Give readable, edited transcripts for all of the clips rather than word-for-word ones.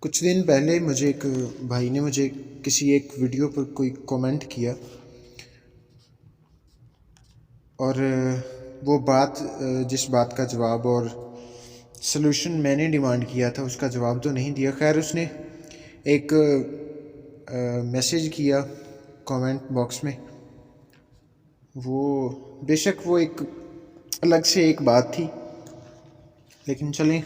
کچھ دن پہلے مجھے ایک بھائی نے مجھے کسی ایک ویڈیو پر کوئی کومنٹ کیا، اور وہ بات جس بات کا جواب اور سلوشن میں نے ڈیمانڈ کیا تھا اس کا جواب تو نہیں دیا۔ خیر، اس نے ایک میسیج کیا کومنٹ باکس میں۔ وہ بے شک وہ ایک الگ سے ایک بات تھی، لیکن چلیں،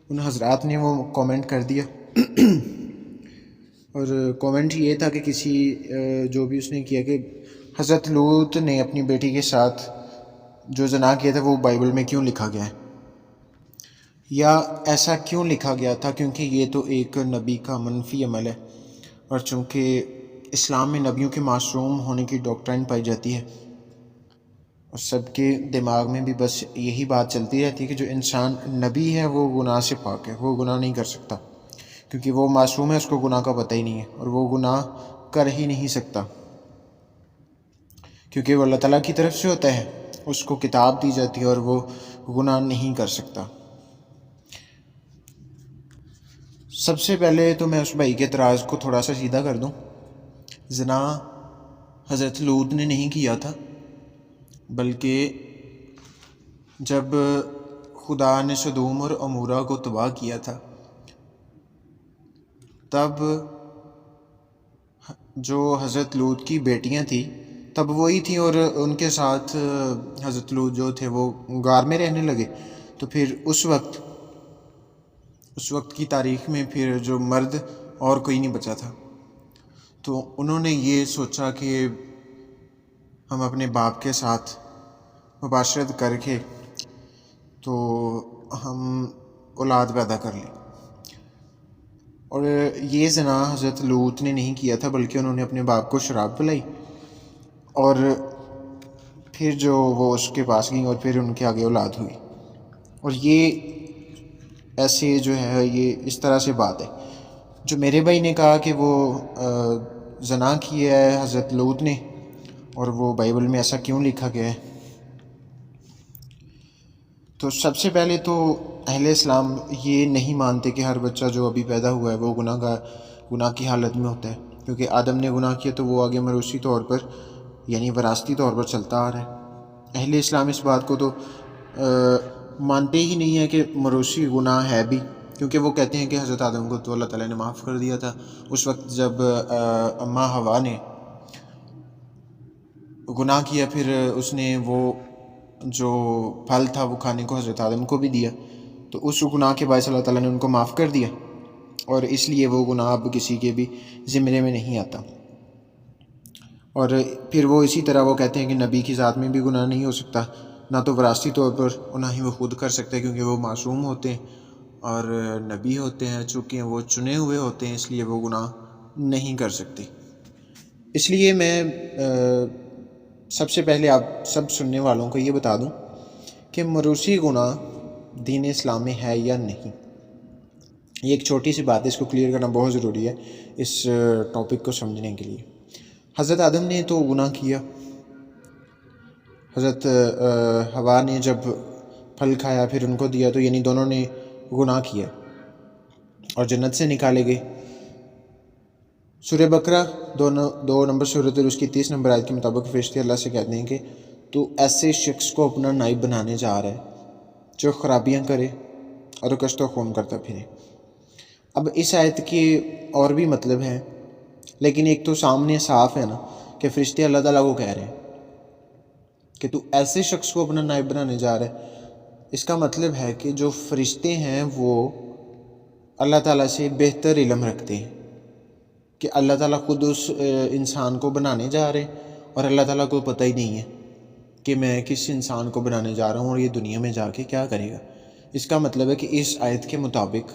ان حضرات نے وہ کومنٹ کر دیا۔ اور کومنٹ یہ تھا کہ کسی جو بھی اس نے کیا کہ حضرت لوط نے اپنی بیٹی کے ساتھ جو زنا کیا تھا وہ بائبل میں کیوں لکھا گیا ہے، یا ایسا کیوں لکھا گیا تھا، کیونکہ یہ تو ایک نبی کا منفی عمل ہے، اور چونکہ اسلام میں نبیوں کے معصوم ہونے کی ڈاکٹرائن پائی جاتی ہے، اور سب کے دماغ میں بھی بس یہی بات چلتی رہتی ہے کہ جو انسان نبی ہے وہ گناہ سے پاک ہے، وہ گناہ نہیں کر سکتا، کیونکہ وہ معصوم ہے، اس کو گناہ کا پتہ ہی نہیں ہے، اور وہ گناہ کر ہی نہیں سکتا، کیونکہ وہ اللہ تعالیٰ کی طرف سے ہوتا ہے، اس کو کتاب دی جاتی ہے، اور وہ گناہ نہیں کر سکتا۔ سب سے پہلے تو میں اس بھائی کے اعتراض کو تھوڑا سا سیدھا کر دوں۔ زنا حضرت لوط نے نہیں کیا تھا، بلکہ جب خدا نے سدوم اور عمورہ کو تباہ کیا تھا، تب جو حضرت لوط کی بیٹیاں تھیں تب وہی تھیں، اور ان کے ساتھ حضرت لوط جو تھے وہ غار میں رہنے لگے۔ تو پھر اس وقت کی تاریخ میں پھر جو مرد اور کوئی نہیں بچا تھا، تو انہوں نے یہ سوچا کہ ہم اپنے باپ کے ساتھ مباشرت کر کے تو ہم اولاد پیدا کر لیں، اور یہ زنا حضرت لوط نے نہیں کیا تھا، بلکہ انہوں نے اپنے باپ کو شراب پلائی، اور پھر جو وہ اس کے پاس گئیں اور پھر ان کے آگے اولاد ہوئی۔ اور یہ ایسے جو ہے یہ اس طرح سے بات ہے۔ جو میرے بھائی نے کہا کہ وہ زنا کیا ہے حضرت لوط نے، اور وہ بائبل میں ایسا کیوں لکھا گیا ہے، تو سب سے پہلے تو اہل اسلام یہ نہیں مانتے کہ ہر بچہ جو ابھی پیدا ہوا ہے وہ گناہ کی حالت میں ہوتا ہے، کیونکہ آدم نے گناہ کیا تو وہ آگے موروثی طور پر یعنی وراثتی طور پر چلتا آ رہا ہے۔ اہل اسلام اس بات کو تو مانتے ہی نہیں ہے کہ موروثی گناہ ہے بھی، کیونکہ وہ کہتے ہیں کہ حضرت آدم کو تو اللہ تعالیٰ نے معاف کر دیا تھا اس وقت جب اماں حوا نے گناہ کیا، پھر اس نے وہ جو پھل تھا وہ کھانے کو حضرت آدم کو بھی دیا، تو اس گناہ کے باعث اللہ تعالیٰ نے ان کو معاف کر دیا، اور اس لیے وہ گناہ اب کسی کے بھی زمرے میں نہیں آتا۔ اور پھر وہ اسی طرح وہ کہتے ہیں کہ نبی کی ذات میں بھی گناہ نہیں ہو سکتا، نہ تو وراثتی طور پر نہ ہی وہ خود کر سکتے، کیونکہ وہ معصوم ہوتے ہیں اور نبی ہوتے ہیں، چونکہ وہ چنے ہوئے ہوتے ہیں، اس لیے وہ گناہ نہیں کر سکتے۔ اس لیے میں سب سے پہلے آپ سب سننے والوں کو یہ بتا دوں کہ موروثی گناہ دین اسلام میں ہے یا نہیں۔ یہ ایک چھوٹی سی بات ہے، اس کو کلیئر کرنا بہت ضروری ہے اس ٹاپک کو سمجھنے کے لیے۔ حضرت آدم نے تو گناہ کیا، حضرت حوا نے جب پھل کھایا پھر ان کو دیا، تو یعنی دونوں نے گناہ کیا اور جنت سے نکالے گئے۔ سورہ بقرہ 2 نمبر سورۃ اور اس کی 30 نمبر آیت کے مطابق فرشتے اللہ سے کہتے ہیں کہ تو ایسے شخص کو اپنا نائب بنانے جا رہا ہے جو خرابیاں کرے اور کشت و خون کرتا پھرے۔ اب اس آیت کے اور بھی مطلب ہیں، لیکن ایک تو سامنے صاف ہے نا کہ فرشتے اللہ تعالیٰ کو کہہ رہے ہیں کہ تو ایسے شخص کو اپنا نائب بنانے جا رہا ہے۔ اس کا مطلب ہے کہ جو فرشتے ہیں وہ اللہ تعالیٰ سے بہتر علم رکھتے ہیں، کہ اللہ تعالیٰ خود اس انسان کو بنانے جا رہے ہیں، اور اللہ تعالیٰ کو پتہ ہی نہیں ہے کہ میں کس انسان کو بنانے جا رہا ہوں اور یہ دنیا میں جا کے کیا کرے گا۔ اس کا مطلب ہے کہ اس آیت کے مطابق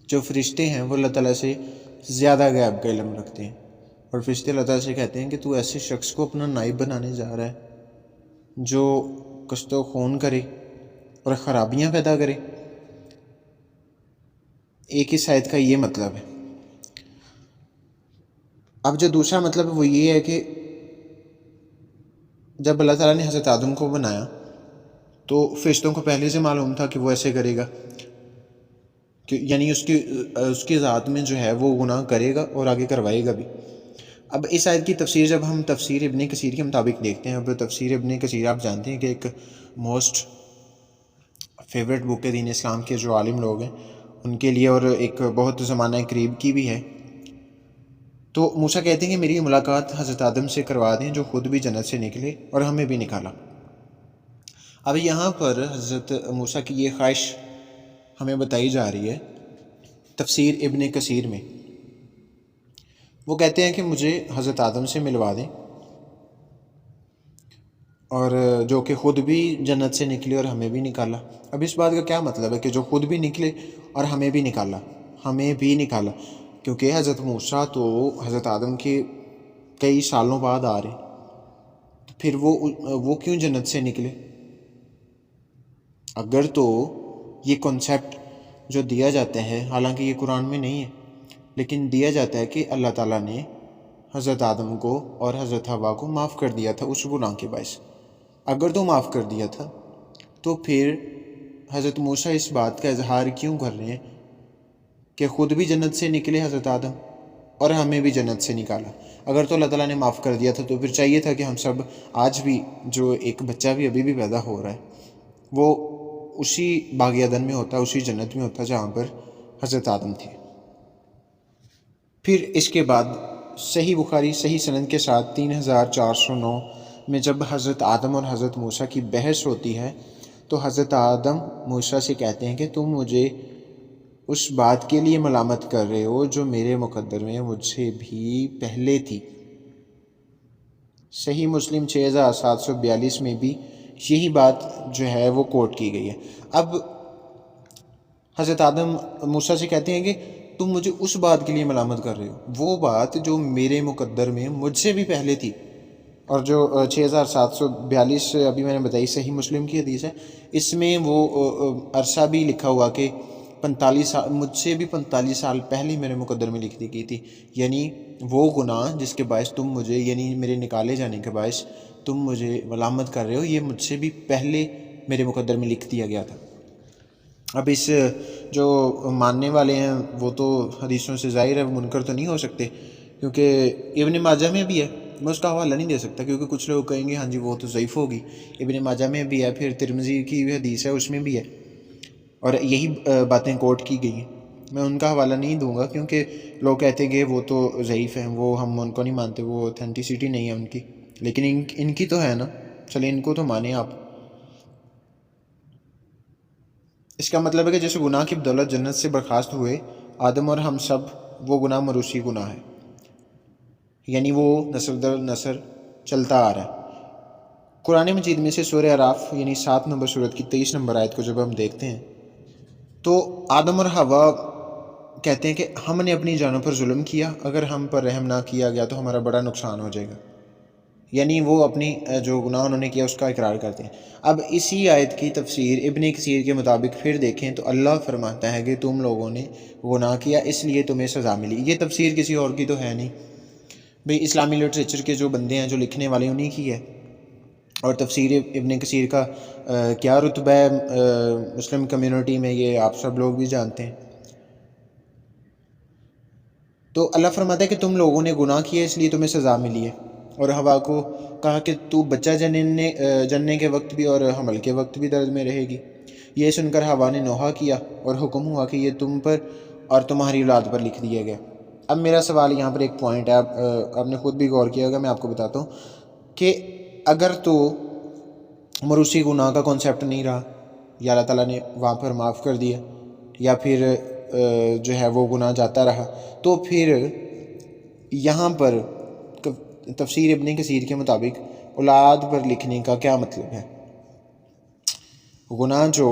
جو فرشتے ہیں وہ اللہ تعالیٰ سے زیادہ غیب کا علم رکھتے ہیں، اور فرشتے اللہ تعالیٰ سے کہتے ہیں کہ تو ایسے شخص کو اپنا نائب بنانے جا رہا ہے جو قتل و خون کرے اور خرابیاں پیدا کرے۔ ایک اس آیت کا یہ مطلب ہے۔ اب جو دوسرا مطلب ہے وہ یہ ہے کہ جب اللہ تعالیٰ نے حضرت آدم کو بنایا تو فرشتوں کو پہلے سے معلوم تھا کہ وہ ایسے کرے گا، یعنی اس کی ذات میں جو ہے وہ گناہ کرے گا اور آگے کروائے گا بھی۔ اب اس آیت کی تفسیر جب ہم تفسیر ابن کثیر کے مطابق دیکھتے ہیں، اب تفسیر ابن کثیر آپ جانتے ہیں کہ ایک موسٹ فیوریٹ بک ہے دین اسلام کے جو عالم لوگ ہیں ان کے لیے، اور ایک بہت زمانہ قریب کی بھی ہے۔ تو موسیٰ کہتے ہیں کہ میری ملاقات حضرت آدم سے کروا دیں جو خود بھی جنت سے نکلے اور ہمیں بھی نکالا۔ اب یہاں پر حضرت موسیٰ کی یہ خواہش ہمیں بتائی جا رہی ہے تفسیر ابن کثیر میں۔ وہ کہتے ہیں کہ مجھے حضرت آدم سے ملوا دیں، اور جو کہ خود بھی جنت سے نکلے اور ہمیں بھی نکالا۔ اب اس بات کا کیا مطلب ہے کہ جو خود بھی نکلے اور ہمیں بھی نکالا، کیونکہ حضرت موسیٰ تو حضرت آدم کے کئی سالوں بعد آ رہے، تو پھر وہ کیوں جنت سے نکلے؟ اگر تو یہ کنسیپٹ جو دیا جاتا ہے، حالانکہ یہ قرآن میں نہیں ہے، لیکن دیا جاتا ہے کہ اللہ تعالیٰ نے حضرت آدم کو اور حضرت حوا کو معاف کر دیا تھا اس گناہ کے باعث، اگر تو معاف کر دیا تھا تو پھر حضرت موسیٰ اس بات کا اظہار کیوں کر رہے ہیں کہ خود بھی جنت سے نکلے حضرت آدم اور ہمیں بھی جنت سے نکالا؟ اگر تو اللہ تعالیٰ نے معاف کر دیا تھا تو پھر چاہیے تھا کہ ہم سب آج بھی، جو ایک بچہ بھی ابھی بھی پیدا ہو رہا ہے، وہ اسی باغ عدن میں ہوتا، اسی جنت میں ہوتا جہاں پر حضرت آدم تھے۔ پھر اس کے بعد صحیح بخاری صحیح سند کے ساتھ 3409 میں جب حضرت آدم اور حضرت موسیٰ کی بحث ہوتی ہے تو حضرت آدم موسیٰ سے کہتے ہیں کہ تم مجھے اس بات کے لیے ملامت کر رہے ہو جو میرے مقدر میں مجھ سے بھی پہلے تھی۔ صحیح مسلم 6742 میں بھی یہی بات جو ہے وہ کوٹ کی گئی ہے۔ اب حضرت آدم موسیٰ سے کہتے ہیں کہ تم مجھے اس بات کے لیے ملامت کر رہے ہو، وہ بات جو میرے مقدر میں مجھ سے بھی پہلے تھی، اور جو 6742 ابھی میں نے بتائی صحیح مسلم کی حدیث ہے، اس میں وہ عرصہ بھی لکھا ہوا کہ 45 سال، مجھ سے بھی 45 سال پہلے میرے مقدر میں لکھ دی گئی تھی، یعنی وہ گناہ جس کے باعث تم مجھے، یعنی میرے نکالے جانے کے باعث تم مجھے ملامت کر رہے ہو، یہ مجھ سے بھی پہلے میرے مقدر میں لکھ دیا گیا تھا۔ اب اس جو ماننے والے ہیں وہ تو حدیثوں سے ظاہر ہے منکر تو نہیں ہو سکتے، کیونکہ ابن ماجہ میں بھی ہے، میں اس کا حوالہ نہیں دے سکتا کیونکہ کچھ لوگ کہیں گے ہاں جی وہ تو ضعیف ہوگی، ابن ماجہ میں بھی ہے، پھر ترمذی کی بھی حدیث ہے اس میں بھی ہے، اور یہی باتیں کوٹ کی گئی ہیں۔ میں ان کا حوالہ نہیں دوں گا کیونکہ لوگ کہتے ہیں کہ وہ تو ضعیف ہیں، وہ ہم ان کو نہیں مانتے، وہ اوتھینٹیسٹی نہیں ہے ان کی، لیکن ان کی تو ہے نا، چلیں ان کو تو مانیں آپ۔ اس کا مطلب ہے کہ جیسے گناہ کی بدولت جنت سے برخاست ہوئے آدم اور ہم سب، وہ گناہ موروثی گناہ ہے، یعنی وہ نسل در نسل چلتا آ رہا ہے۔ قرآن مجید میں سے سورہ اعراف یعنی 7 نمبر سورت کی 23 نمبر آیت کو جب ہم دیکھتے ہیں تو آدم اور حوا کہتے ہیں کہ ہم نے اپنی جانوں پر ظلم کیا، اگر ہم پر رحم نہ کیا گیا تو ہمارا بڑا نقصان ہو جائے گا، یعنی وہ اپنی جو گناہ انہوں نے کیا اس کا اقرار کرتے ہیں۔ اب اسی آیت کی تفسیر ابن کثیر کے مطابق پھر دیکھیں تو اللہ فرماتا ہے کہ تم لوگوں نے گناہ کیا اس لیے تمہیں سزا ملی۔ یہ تفسیر کسی اور کی تو ہے نہیں بھئی، اسلامی لٹریچر کے جو بندے ہیں، جو لکھنے والے، انہی کی ہے۔ اور تفسیر ابن کثیر کا کیا رتبہ ہے مسلم کمیونٹی میں، یہ آپ سب لوگ بھی جانتے ہیں۔ تو اللہ فرماتا ہے کہ تم لوگوں نے گناہ کیا اس لیے تمہیں سزا ملی ہے، اور حوا کو کہا کہ تو بچہ جننے کے وقت بھی اور حمل کے وقت بھی درد میں رہے گی۔ یہ سن کر حوا نے نوحہ کیا اور حکم ہوا کہ یہ تم پر اور تمہاری اولاد پر لکھ دیا گیا۔ اب میرا سوال یہاں پر ایک پوائنٹ ہے، آپ نے خود بھی غور کیا ہوگا، میں آپ کو بتاتا ہوں کہ اگر تو موروثی گناہ کا کانسیپٹ نہیں رہا، یا اللہ تعالیٰ نے وہاں پر معاف کر دیا، یا پھر جو ہے وہ گناہ جاتا رہا، تو پھر یہاں پر تفسیر ابن کثیر کے مطابق اولاد پر لکھنے کا کیا مطلب ہے؟ گناہ جو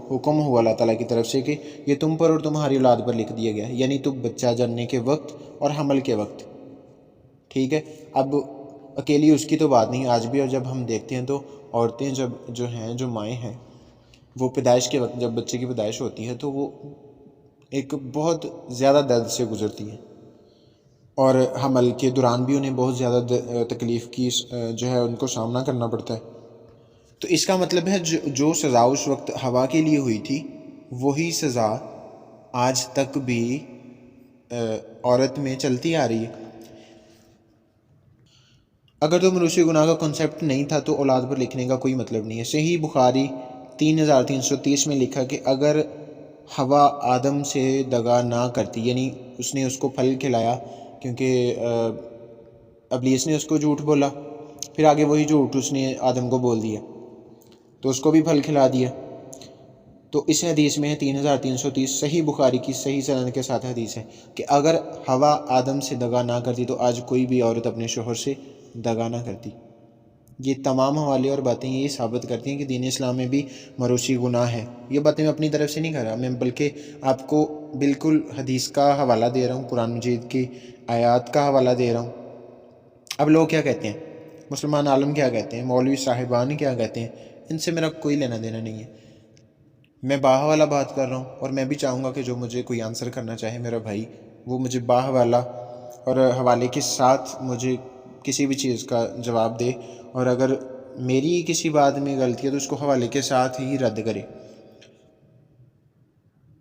حکم ہوا اللہ تعالیٰ کی طرف سے کہ یہ تم پر اور تمہاری اولاد پر لکھ دیا گیا، یعنی تو بچہ جننے کے وقت اور حمل کے وقت، ٹھیک ہے۔ اب اکیلی اس کی تو بات نہیں، آج بھی اور جب ہم دیکھتے ہیں تو عورتیں جو ہیں، جو مائیں ہیں، وہ پیدائش کے وقت جب بچے کی پیدائش ہوتی ہے تو وہ ایک بہت زیادہ درد سے گزرتی ہیں، اور حمل کے دوران بھی انہیں بہت زیادہ تکلیف کی جو ہے ان کو سامنا کرنا پڑتا ہے۔ تو اس کا مطلب ہے جو سزا اس وقت حوا کے لیے ہوئی تھی وہی سزا آج تک بھی عورت میں چلتی آ رہی ہے۔ اگر تو موروثی گناہ کا کنسیپٹ نہیں تھا تو اولاد پر لکھنے کا کوئی مطلب نہیں ہے۔ صحیح بخاری 3330 میں لکھا کہ اگر ہوا آدم سے دغا نہ کرتی، یعنی اس نے اس کو پھل کھلایا، کیونکہ ابلیس نے اس کو جھوٹ بولا، پھر آگے وہی جھوٹ اس نے آدم کو بول دیا تو اس کو بھی پھل کھلا دیا۔ تو اس حدیث میں ہے 3330 صحیح بخاری کی صحیح سند کے ساتھ حدیث ہے کہ اگر ہوا آدم سے دغا نہ کرتی تو آج کوئی بھی عورت اپنے شوہر سے دغا نہ کرتی۔ یہ تمام حوالے اور باتیں یہ ثابت کرتی ہیں کہ دین اسلام میں بھی موروثی گناہ ہے۔ یہ باتیں میں اپنی طرف سے نہیں کر رہا، میں بلکہ آپ کو بالکل حدیث کا حوالہ دے رہا ہوں، قرآن مجید کی آیات کا حوالہ دے رہا ہوں۔ اب لوگ کیا کہتے ہیں، مسلمان عالم کیا کہتے ہیں، مولوی صاحبان کیا کہتے ہیں، ان سے میرا کوئی لینا دینا نہیں ہے۔ میں باحوالہ بات کر رہا ہوں، اور میں بھی چاہوں گا کہ جو مجھے کوئی آنسر کرنا چاہے میرا بھائی، وہ مجھے باحوالہ اور حوالے کے ساتھ مجھے کسی بھی چیز کا جواب دے، اور اگر میری کسی بات میں غلطی ہے تو اس کو حوالے کے ساتھ ہی رد کرے۔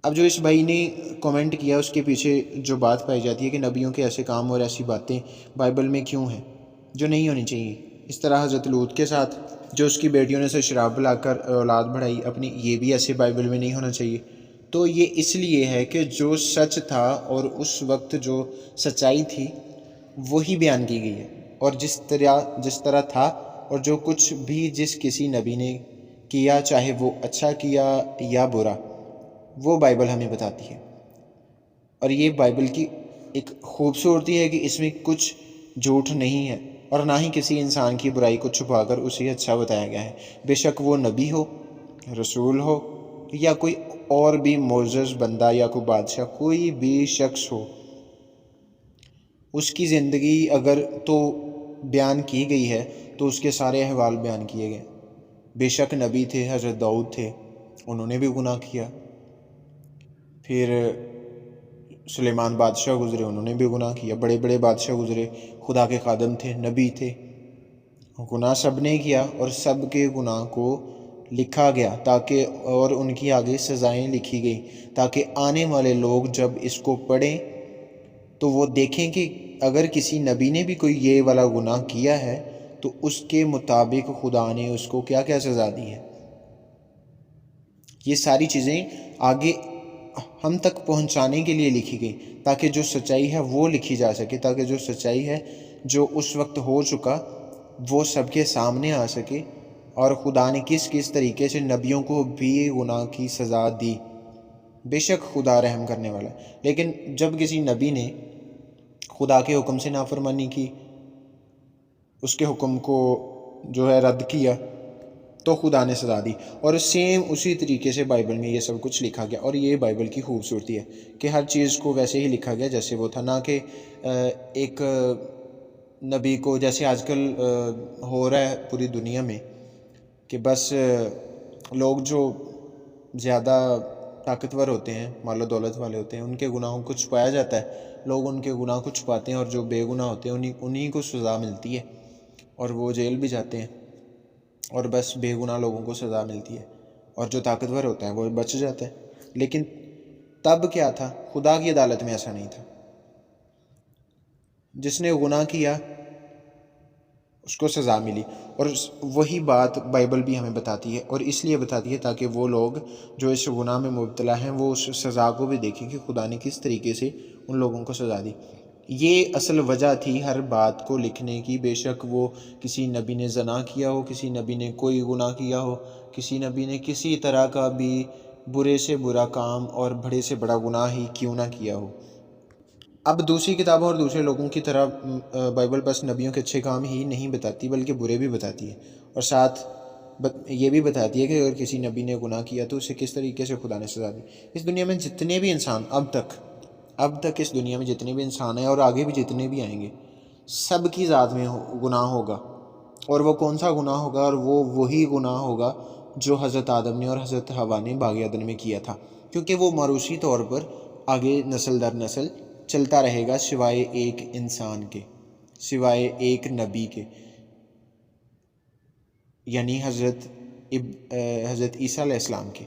اب جو اس بھائی نے کومنٹ کیا اس کے پیچھے جو بات پائی جاتی ہے کہ نبیوں کے ایسے کام اور ایسی باتیں بائبل میں کیوں ہیں جو نہیں ہونی چاہیے، اس طرح حضرت لوط کے ساتھ جو اس کی بیٹیوں نے اسے شراب پلا کر اولاد بڑھائی اپنی، یہ بھی ایسے بائبل میں نہیں ہونا چاہیے۔ تو یہ اس لیے ہے کہ جو سچ تھا اور اس وقت جو سچائی تھی وہی بیان کی گئی ہے، اور جس طرح تھا اور جو کچھ بھی جس کسی نبی نے کیا، چاہے وہ اچھا کیا یا برا، وہ بائبل ہمیں بتاتی ہے۔ اور یہ بائبل کی ایک خوبصورتی ہے کہ اس میں کچھ جھوٹ نہیں ہے، اور نہ ہی کسی انسان کی برائی کو چھپا کر اسے اچھا بتایا گیا ہے، بے شک وہ نبی ہو، رسول ہو، یا کوئی اور بھی معزز بندہ، یا کوئی بادشاہ، کوئی بھی شخص ہو۔ اس کی زندگی اگر تو بیان کی گئی ہے تو اس کے سارے احوال بیان کیے گئے۔ بے شک نبی تھے، حضرت داؤد تھے، انہوں نے بھی گناہ کیا، پھر سلیمان بادشاہ گزرے، انہوں نے بھی گناہ کیا، بڑے بڑے بادشاہ گزرے، خدا کے خادم تھے، نبی تھے، گناہ سب نے کیا، اور سب کے گناہ کو لکھا گیا تاکہ، اور ان کی آگے سزائیں لکھی گئیں تاکہ آنے والے لوگ جب اس کو پڑھیں تو وہ دیکھیں کہ اگر کسی نبی نے بھی کوئی یہ والا گناہ کیا ہے تو اس کے مطابق خدا نے اس کو کیا کیا سزا دی ہے۔ یہ ساری چیزیں آگے ہم تک پہنچانے کے لیے لکھی گئی تاکہ جو سچائی ہے وہ لکھی جا سکے، تاکہ جو سچائی ہے جو اس وقت ہو چکا وہ سب کے سامنے آ سکے، اور خدا نے کس کس طریقے سے نبیوں کو بھی گناہ کی سزا دی۔ بے شک خدا رحم کرنے والا ہے، لیکن جب کسی نبی نے خدا کے حکم سے نافرمانی کی، اس کے حکم کو جو ہے رد کیا، تو خدا نے سزا دی۔ اور سیم اسی طریقے سے بائبل میں یہ سب کچھ لکھا گیا، اور یہ بائبل کی خوبصورتی ہے کہ ہر چیز کو ویسے ہی لکھا گیا جیسے وہ تھا، نہ کہ ایک نبی کو جیسے آج کل ہو رہا ہے پوری دنیا میں کہ بس لوگ جو زیادہ طاقتور ہوتے ہیں، مال و دولت والے ہوتے ہیں، ان کے گناہوں کو چھپایا جاتا ہے، لوگ ان کے گناہ کو چھپاتے ہیں، اور جو بے گناہ ہوتے ہیں انہی کو سزا ملتی ہے، اور وہ جیل بھی جاتے ہیں، اور بس بے گناہ لوگوں کو سزا ملتی ہے، اور جو طاقتور ہوتا ہے وہ بچ جاتا ہے۔ لیکن تب کیا تھا؟ خدا کی عدالت میں ایسا نہیں تھا، جس نے گناہ کیا اس کو سزا ملی، اور وہی بات بائبل بھی ہمیں بتاتی ہے، اور اس لیے بتاتی ہے تاکہ وہ لوگ جو اس گناہ میں مبتلا ہیں وہ اس سزا کو بھی دیکھیں کہ خدا نے کس طریقے سے ان لوگوں کو سزا دی۔ یہ اصل وجہ تھی ہر بات کو لکھنے کی، بے شک وہ کسی نبی نے زنا کیا ہو، کسی نبی نے کوئی گناہ کیا ہو، کسی نبی نے کسی طرح کا بھی برے سے برا کام اور بڑے سے بڑا گناہ ہی کیوں نہ کیا ہو۔ اب دوسری کتابوں اور دوسرے لوگوں کی طرح بائبل بس نبیوں کے اچھے کام ہی نہیں بتاتی بلکہ برے بھی بتاتی ہے، اور ساتھ یہ بھی بتاتی ہے کہ اگر کسی نبی نے گناہ کیا تو اسے کس طریقے سے خدا نے سزا دی۔ اس دنیا میں جتنے بھی انسان اب تک اس دنیا میں جتنے بھی انسان ہیں اور آگے بھی جتنے بھی آئیں گے، سب کی ذات میں گناہ ہوگا، اور وہ کون سا گناہ ہوگا؟ اور وہ وہی گناہ ہوگا جو حضرت آدم نے اور حضرت حوا نے باغ عدن میں کیا تھا، کیونکہ وہ موروثی طور پر آگے نسل در نسل چلتا رہے گا، سوائے ایک انسان کے، سوائے ایک نبی کے، یعنی حضرت عیسیٰ علیہ السلام کے۔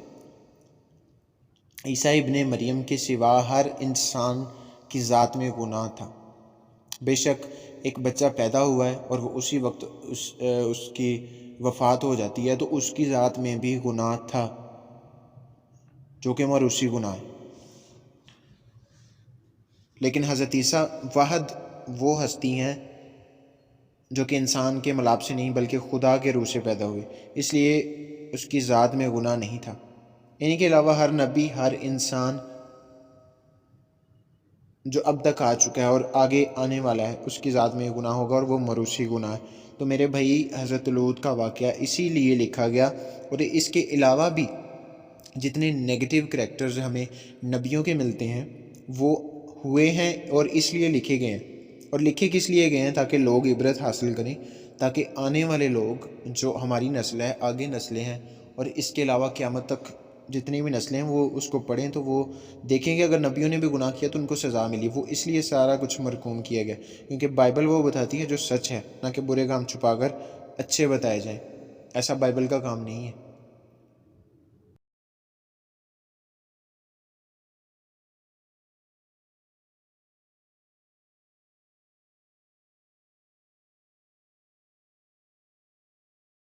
عیسیٰ ابن مریم کے سوا ہر انسان کی ذات میں گناہ تھا۔ بے شک ایک بچہ پیدا ہوا ہے اور وہ اسی وقت اس کی وفات ہو جاتی ہے، تو اس کی ذات میں بھی گناہ تھا، جو کہ موروثی گناہ ہے۔ لیکن حضرت عیسیٰ واحد وہ ہستی ہیں جو کہ انسان کے ملاب سے نہیں بلکہ خدا کے روح سے پیدا ہوئے، اس لیے اس کی ذات میں گناہ نہیں تھا۔ انہی کے علاوہ ہر نبی، ہر انسان جو اب تک آ چکا ہے اور آگے آنے والا ہے، اس کی ذات میں گناہ ہوگا اور وہ موروثی گناہ ہے۔ تو میرے بھائی، حضرت لوط کا واقعہ اسی لیے لکھا گیا، اور اس کے علاوہ بھی جتنے نیگیٹو کریکٹرز ہمیں نبیوں کے ملتے ہیں وہ ہوئے ہیں اور اس لیے لکھے گئے ہیں۔ اور لکھے کس لیے گئے ہیں؟ تاکہ لوگ عبرت حاصل کریں، تاکہ آنے والے لوگ جو ہماری نسل ہے، آگے نسلیں ہیں، اور اس کے علاوہ قیامت تک جتنی بھی نسلیں ہیں وہ اس کو پڑھیں تو وہ دیکھیں گے اگر نبیوں نے بھی گناہ کیا تو ان کو سزا ملی۔ وہ اس لیے سارا کچھ مرقوم کیا گیا، کیونکہ بائبل وہ بتاتی ہے جو سچ ہے، نہ کہ برے کام چھپا کر اچھے بتائے جائیں۔ ایسا بائبل کا کام نہیں ہے۔